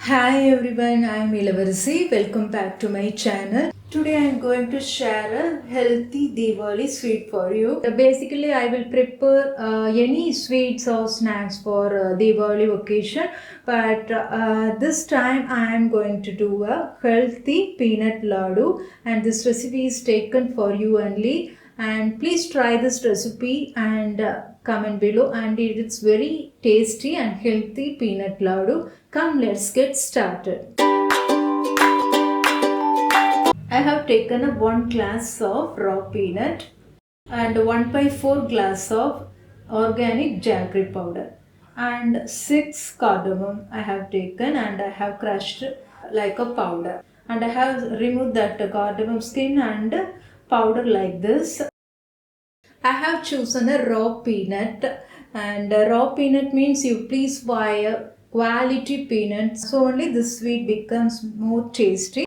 Hi everyone, I am Ilavarasi. Welcome back to my channel. Today I am going to share a healthy Diwali sweet for you. Basically, I will prepare any sweets or snacks for Diwali occasion, but this time I am going to do a healthy peanut laddu, and this recipe is taken for you only. And please try this recipe and comment below, and it's very tasty and healthy peanut laddu. Come, let's get started. I have taken a 1 glass of raw peanut and 1 by 4 glass of organic jaggery powder and 6 cardamom I have taken and I have crushed like a powder, and I have removed that cardamom skin and powder like this. I have chosen a raw peanut, and raw peanut means you please buy a quality peanut, so only this sweet becomes more tasty.